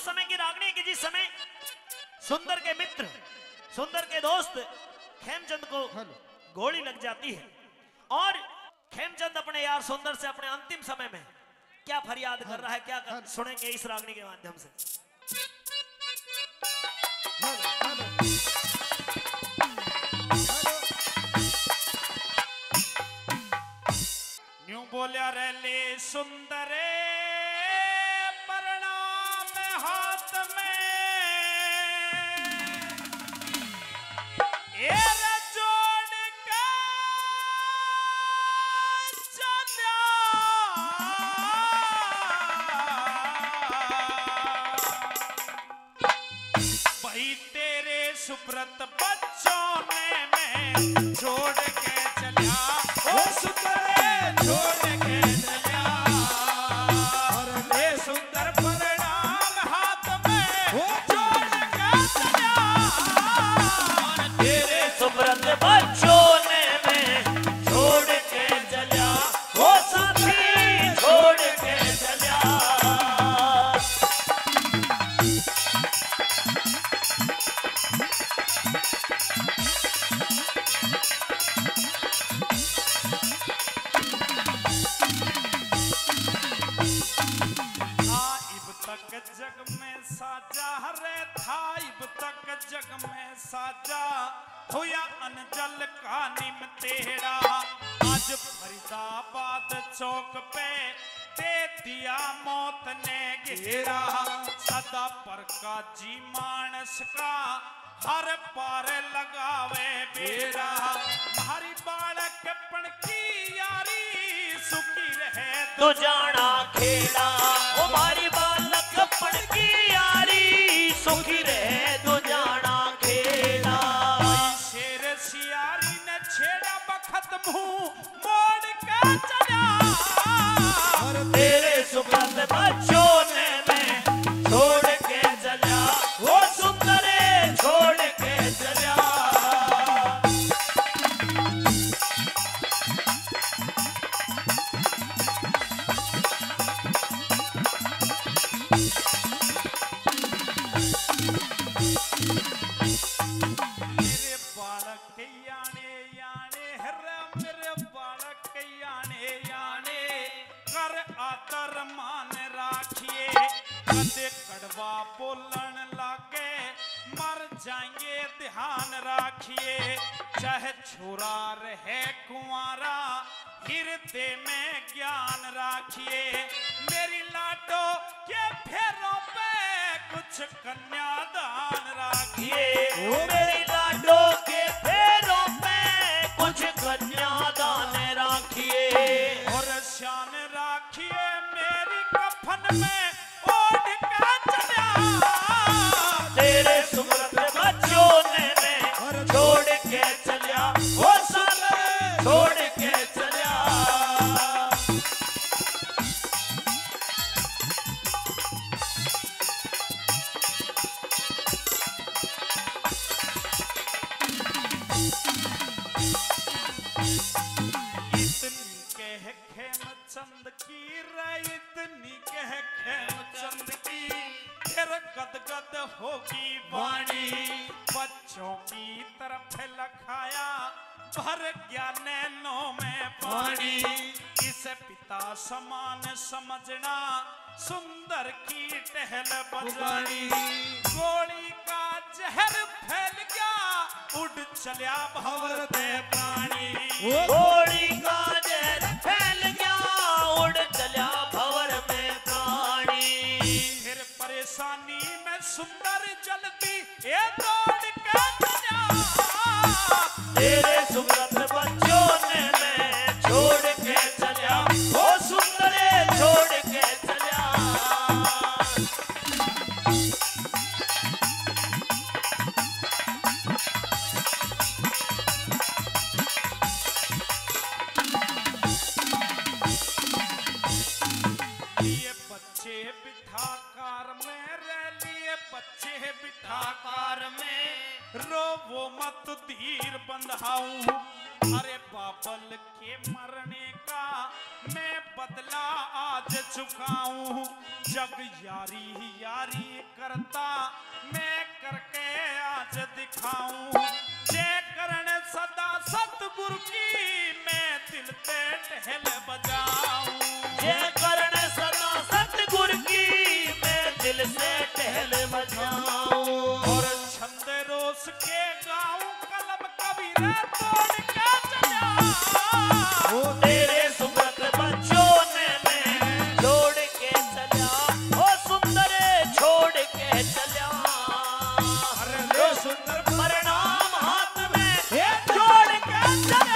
उस समय की रागनी की जिस समय सुंदर के मित्र, सुंदर के दोस्त खेमचंद को गोली लग जाती है और खेमचंद अपने यार सुंदर से अपने अंतिम समय में क्या फरियाद कर रहा है, क्या सुनेंगे इस रागनी के माध्यम से। न्यू बोलिया रे ले सुंदरे प्रणाम हाथ में जोड़ के चलिया भाई तेरे सुब्रत बच्चों ने मैं छोड़ के चलिया ओ सुंदरे छोड़ के चलिया और ले सुंदर प्रणाम हाथ में छोड़ के चलिया और तेरे सुब्रत बच्चों ने मैं छोड़ के चलिया वो साथी छोड़ के चलिया। जग में साजा रे था इब तक जग में साजा होया अनजल का निम तेरा आज फरीदाबाद चौक पे दे दिया मौत ने घेरा सदा पर का जी मानस का हर पार लगावे बेरा हमारी बालक पण की यारी सुखी रहे तो जाना खेड़ा हमारी बालक पण की यारी सुखी रहे तो जाना खेड़ा। शेर सियारी ने छेड़ा बखत मुंह मोड़ के चला और तेरे सुब्रत बच्चों ने मैं छोड़ के चला वो सुंदरे छोड़ के चला। कड़वा बोलन लागे मर जाएंगे ध्यान राखिए चाहे छोरा रहे कुंवारा हृदय में ज्ञान राखिए मेरी लाडो के फेरों पे कुछ कन्यादान राखिए मेरी लाडो के फेरों पे कुछ कन्यादान राखिए और शान राखिए मेरी कफन में ओढ़ के चला तेरे सुब्रत बच्चों ने मैं छोड़ के चलिया वो साले छोड़ के चलिया। इतनी कह खेमचंद की रे इतनी कह खेमचंद की फिर गदगद होगी वाणी बच्चों की तरफ लखाया भर गया नैनों में पानी इसे पिता समान समझना सुंदर की टहल बजानी गोली का जहर फैल गया उड़ चलिया भंवर दे प्राणी गोली का जहर फैल गया उड़ चलिया भंवर में प्राणी फिर परेशानी में सुंदर जल्दी ये दौड़ के चला तेरे सुब्रत बच्चों ने मैं छोड़ के चलिया वो सुंदरे छोड़ के चलिया। ये बच्चे बिठाकार में रह लिए बच्चे बिठाकार में रो वो मत धीर बंधाऊं अरे बाबल के मरने का मैं बदला आज चुकाऊं जग यारी यारी करता मैं करके आज दिखाऊं जे करण सदा सतगुरु की मैं दिल ते टहल बजाऊं जे करण सदा सतगुरु की मैं दिल से टहल बजाऊं और छंद रोस के गाऊं कलम कबीर तोड़ के चला तेरे सुमत बच्चों ने मैं छोड़ के चला ओ सुंदर छोड़ के चला अरे सुंदर प्रणाम हाथ में जोड़ के चला